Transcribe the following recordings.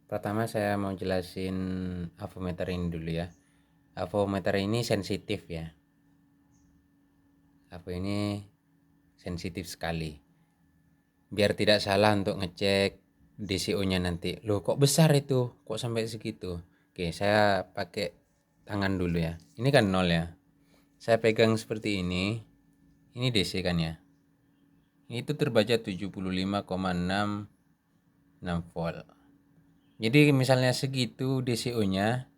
Pertama saya mau jelasin avometer ini dulu ya. Avometer ini sensitif ya. Avo ini sensitif sekali. Biar tidak salah untuk ngecek DCO-nya nanti. Loh kok besar itu? Kok sampai segitu? Oke, saya pakai tangan dulu ya. Ini kan 0 ya. Saya pegang seperti ini. Ini DC kan ya. Itu terbaca 75,66 volt. Jadi misalnya segitu DCO-nya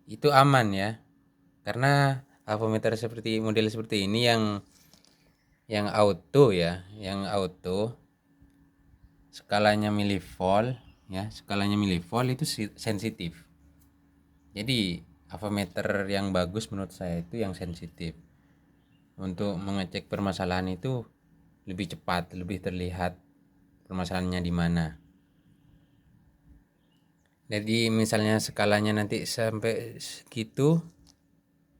itu aman ya. Karena avometer model seperti ini yang auto ya, yang auto skalanya milivolt ya, skalanya milivolt itu sensitif. Jadi avometer yang bagus menurut saya itu yang sensitif. Untuk mengecek permasalahan itu lebih cepat, lebih terlihat permasalahannya di mana. Jadi misalnya skalanya nanti sampai segitu,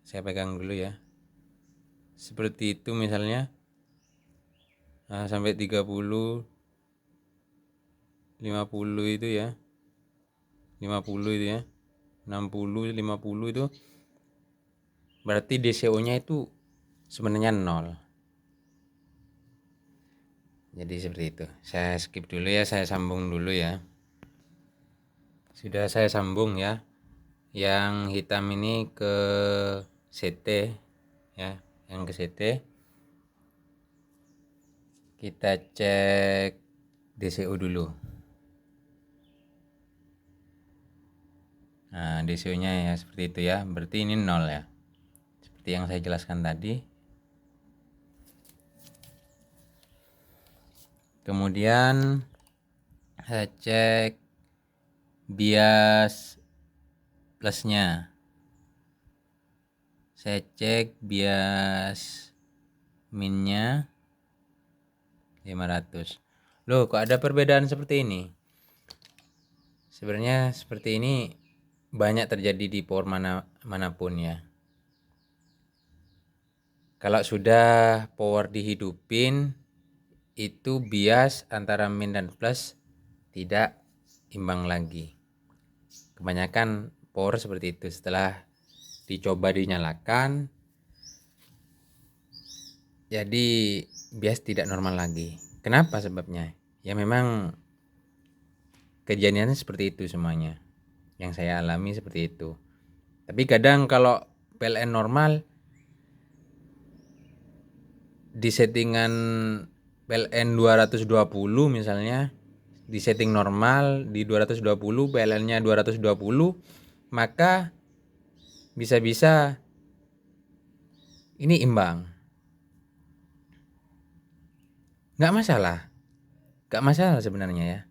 saya pegang dulu ya. Seperti itu misalnya. Nah, sampai 30, 50 itu ya. 50 itu ya. 60, 50 itu berarti DCO-nya itu sebenarnya 0. Jadi seperti itu. Saya skip dulu ya, saya sambung dulu ya. Sudah saya sambung ya. Yang hitam ini ke CT ya, yang ke CT. Kita cek DCO dulu. Nah, DCO-nya ya seperti itu ya. Berarti ini 0 ya. Seperti yang saya jelaskan tadi. Kemudian saya cek bias plusnya. Saya cek bias minnya 500. Loh, kok ada perbedaan seperti ini? Sebenarnya seperti ini banyak terjadi di power manapun ya. Kalau sudah power dihidupin, itu bias antara min dan plus tidak imbang lagi. Kebanyakan power seperti itu. Setelah dicoba dinyalakan, jadi bias tidak normal lagi. Kenapa sebabnya? Ya memang kejadiannya seperti itu semuanya. Yang saya alami seperti itu. Tapi kadang kalau PLN normal, di settingan PLN 220 misalnya, di setting normal di 220, PLN-nya 220, maka bisa-bisa ini imbang. Nggak masalah sebenarnya ya.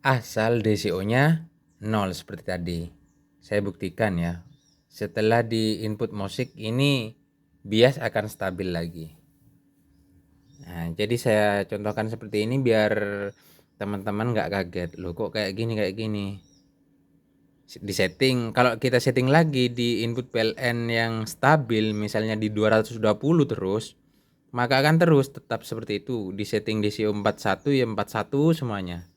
Asal DCO-nya 0 seperti tadi. Saya buktikan ya. Setelah di input musik ini bias akan stabil lagi. Nah, jadi saya contohkan seperti ini biar teman-teman nggak kaget. Loh kok kayak gini. Di setting, kalau kita setting lagi di input PLN yang stabil misalnya di 220 terus, maka akan terus tetap seperti itu. Di setting DCO 41 ya 41 semuanya.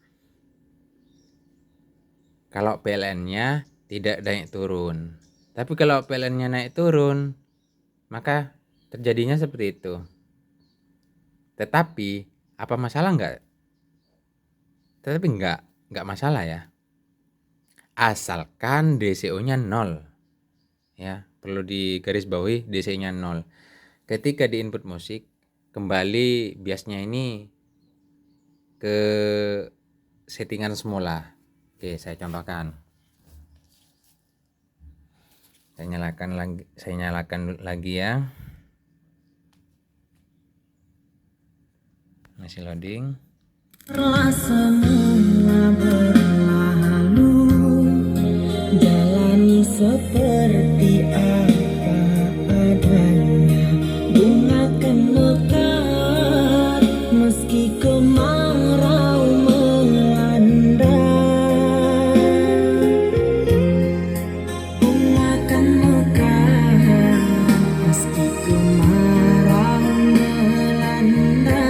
Kalau PLN-nya tidak naik turun. Tapi kalau PLN-nya naik turun, maka terjadinya seperti itu. Tetapi apa masalah enggak? Tetapi enggak masalah ya. Asalkan DCO-nya 0. Ya, perlu digarisbawahi DCO-nya 0. Ketika di input musik, kembali biasnya ini ke settingan semula. Oke, saya contohkan. Saya nyalakan lagi ya. Masih loading. Semua berlalu, jalani seperti apa adanya. Bunga kan mekar meski kemarau melanda. Bunga kan mekar meski kemarau melanda.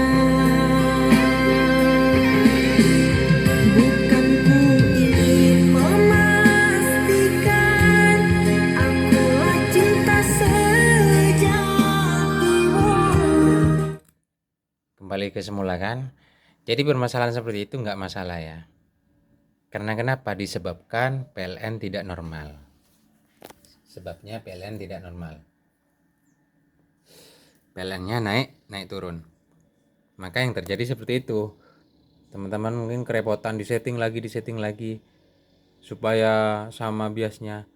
ke semula kan. Jadi permasalahan seperti itu nggak masalah ya. Karena kenapa? Disebabkan PLN tidak normal. Sebabnya PLN tidak normal. PLN-nya naik turun. Maka yang terjadi seperti itu. Teman-teman mungkin kerepotan disetting lagi supaya sama biasnya.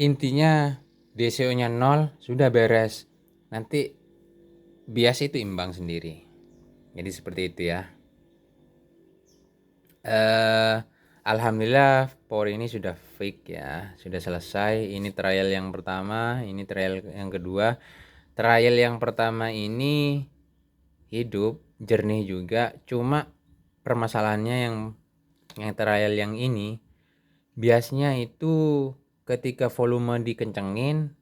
Intinya DCO-nya 0 sudah beres. Nanti bias itu imbang sendiri. Jadi seperti itu ya. Alhamdulillah power ini sudah fix ya, sudah selesai. Ini trial yang pertama, ini trial yang kedua. Trial yang pertama ini hidup, jernih juga. Cuma permasalahannya yang trial yang ini biasanya itu ketika volume dikencengin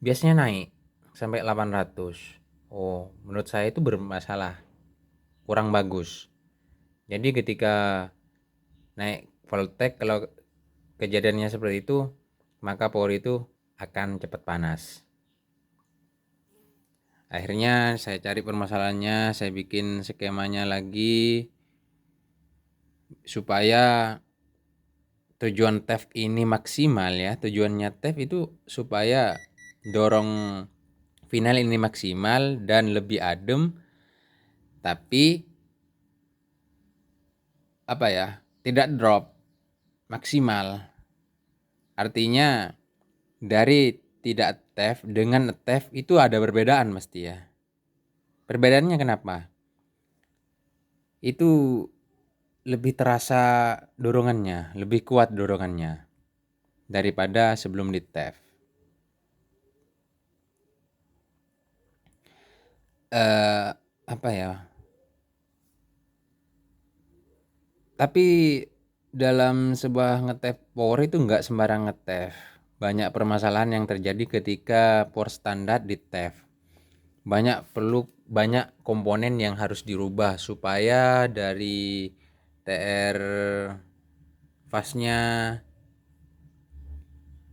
biasanya naik sampai 800. Oh, menurut saya itu bermasalah, kurang bagus. Jadi ketika naik voltage, kalau kejadiannya seperti itu, maka power itu akan cepat panas. Akhirnya saya cari permasalahannya, saya bikin skemanya lagi supaya tujuan TEF ini maksimal ya. Tujuannya TEF itu supaya dorong final ini maksimal dan lebih adem, tapi tidak drop, maksimal. Artinya dari tidak TEF dengan TEF itu ada perbedaan mesti ya. Perbedaannya kenapa? Itu lebih terasa dorongannya, lebih kuat dorongannya daripada sebelum di TEF. Tapi dalam sebuah ngetef power itu nggak sembarang ngetef. Banyak permasalahan yang terjadi ketika power standar di TEF. Banyak komponen yang harus dirubah supaya dari TR fase-nya,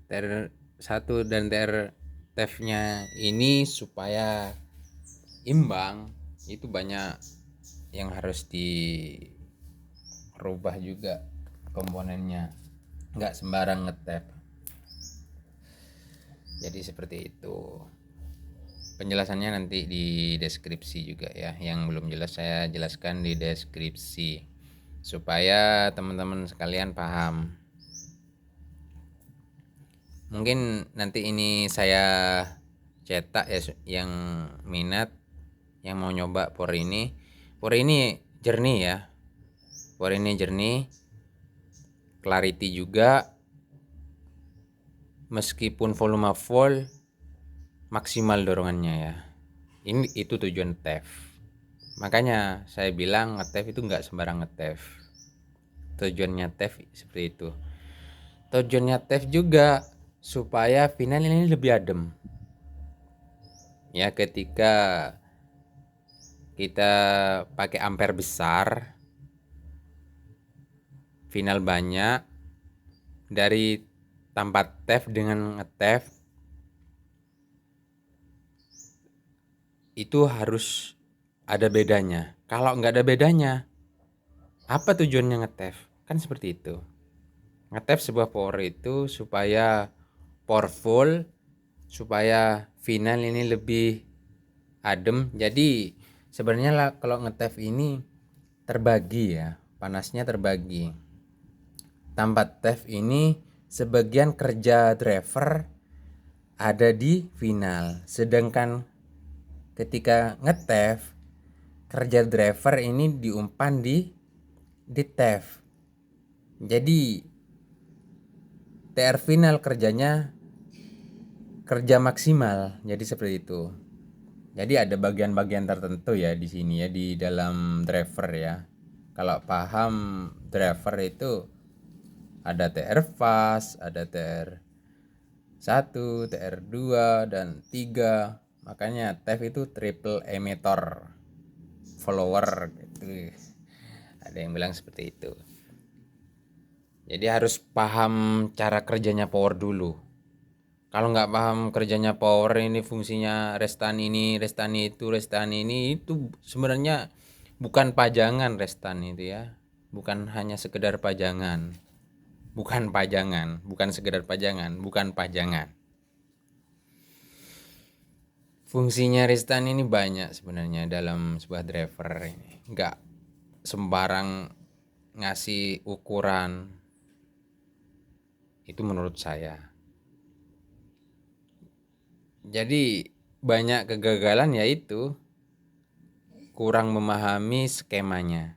TR1 dan TR TEF-nya ini supaya imbang. Itu banyak yang harus dirubah juga komponennya, nggak sembarang ngetep. Jadi seperti itu. Penjelasannya nanti di deskripsi juga ya. Yang belum jelas saya jelaskan di deskripsi supaya teman-teman sekalian paham. Mungkin nanti ini saya cetak ya, yang minat, yang mau nyoba power ini. Power ini jernih ya. Power ini jernih, clarity juga, meskipun volume full, maksimal dorongannya ya. Itu tujuan TEF. Makanya saya bilang ngetef itu nggak sembarang ngetef. Tujuannya TEF seperti itu. Tujuannya TEF juga supaya final ini lebih adem. Ya, ketika kita pakai ampere besar, final banyak, dari tanpa TEF dengan ngetef itu harus ada bedanya. Kalau nggak ada bedanya, apa tujuannya ngetef? Kan seperti itu. Ngetef sebuah power itu supaya powerful, supaya final ini lebih adem. Jadi sebenarnya kalau ngetef ini terbagi ya, panasnya terbagi. Tanpa TEF ini sebagian kerja driver ada di final, sedangkan ketika ngetef kerja driver ini diumpan di TEF. Jadi TR final kerjanya kerja maksimal. Jadi seperti itu. Jadi ada bagian-bagian tertentu ya di sini ya, di dalam driver ya. Kalau paham driver itu ada TR fast, ada TR1, TR2 dan 3. Makanya TEF itu triple emitter follower gitu. Ada yang bilang seperti itu. Jadi harus paham cara kerjanya power dulu. Kalau nggak paham kerjanya power ini, fungsinya restan ini, restan ini, itu sebenarnya bukan pajangan restan itu ya. Bukan hanya sekedar pajangan. Bukan sekedar pajangan, bukan pajangan. Fungsinya restan ini banyak sebenarnya dalam sebuah driver ini. Nggak sembarang ngasih ukuran. Itu menurut saya. Jadi banyak kegagalan yaitu kurang memahami skemanya.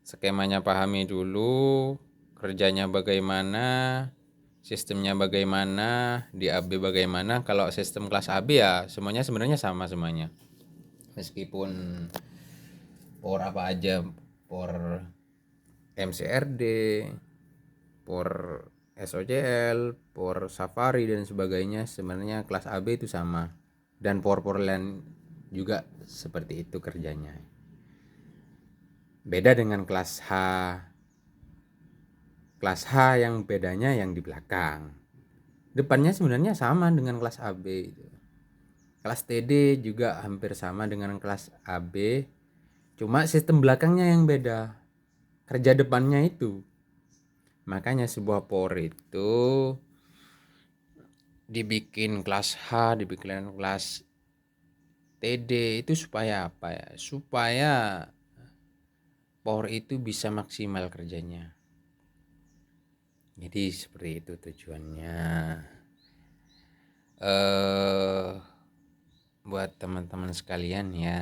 Skemanya pahami dulu, kerjanya bagaimana, sistemnya bagaimana, di AB bagaimana. Kalau sistem kelas AB ya semuanya sebenarnya sama semuanya. Meskipun por apa aja, por MCRD, por SOCL, por Safari dan sebagainya, sebenarnya kelas AB itu sama. Dan por lain juga seperti itu kerjanya. Beda dengan kelas H. Kelas H yang bedanya yang di belakang. Depannya sebenarnya sama dengan kelas AB itu. Kelas TD juga hampir sama dengan kelas AB. Cuma sistem belakangnya yang beda. Kerja depannya itu. Makanya sebuah por itu dibikin kelas H, dibikin kelas TD itu supaya apa ya? Supaya por itu bisa maksimal kerjanya. Jadi seperti itu tujuannya. Buat teman-teman sekalian ya,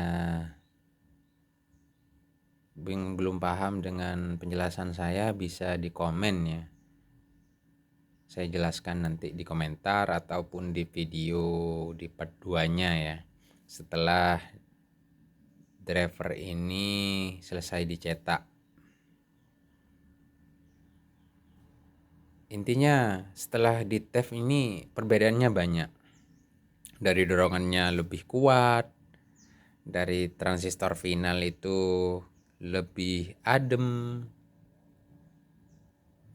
belum paham dengan penjelasan saya bisa di komen ya. Saya jelaskan nanti di komentar ataupun di video di part 2-nya ya. Setelah driver ini selesai dicetak. Intinya setelah di TEF ini perbedaannya banyak. Dari dorongannya lebih kuat, dari transistor final itu lebih adem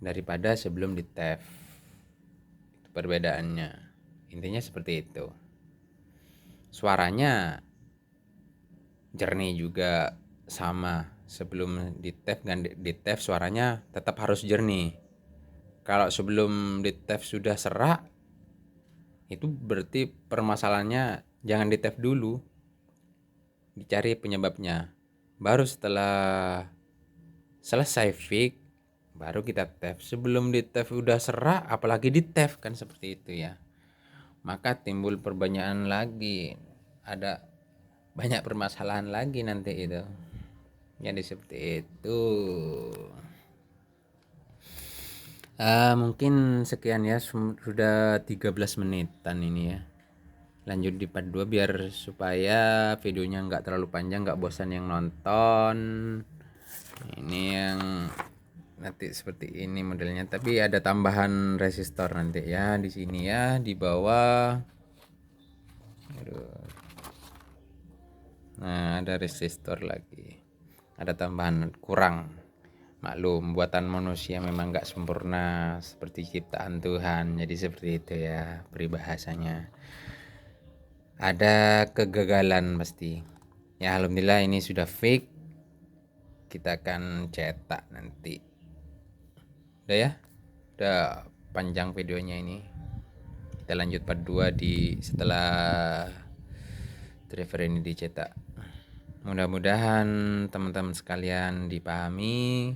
daripada sebelum di TEF. Itu perbedaannya. Intinya seperti itu. Suaranya jernih juga sama. Sebelum di TEF dan di TEF suaranya tetap harus jernih. Kalau sebelum di TEF sudah serak, itu berarti permasalahannya jangan di TEF dulu. Dicari penyebabnya. Baru setelah selesai fix, baru kita TEF. Sebelum di TEF udah serak, apalagi di TEF kan seperti itu ya. Maka timbul perbanyakan lagi. Ada banyak permasalahan lagi nanti itu. Jadi seperti itu. Mungkin sekian ya, sudah 13 menitan ini ya. Lanjut di part 2 biar supaya videonya nggak terlalu panjang, nggak bosan yang nonton. Ini yang nanti seperti ini modelnya, tapi ada tambahan resistor nanti ya di sini ya, di bawah. Nah, ada resistor lagi. Ada tambahan kurang. Maklum, buatan manusia memang nggak sempurna seperti ciptaan Tuhan. Jadi seperti itu ya peribahasanya. Ada kegagalan pasti. Ya alhamdulillah ini sudah fix. Kita akan cetak nanti. Udah ya? Udah panjang videonya ini. Kita lanjut part 2 di setelah driver ini dicetak. Mudah-mudahan teman-teman sekalian dipahami.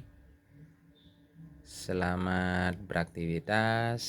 Selamat beraktivitas.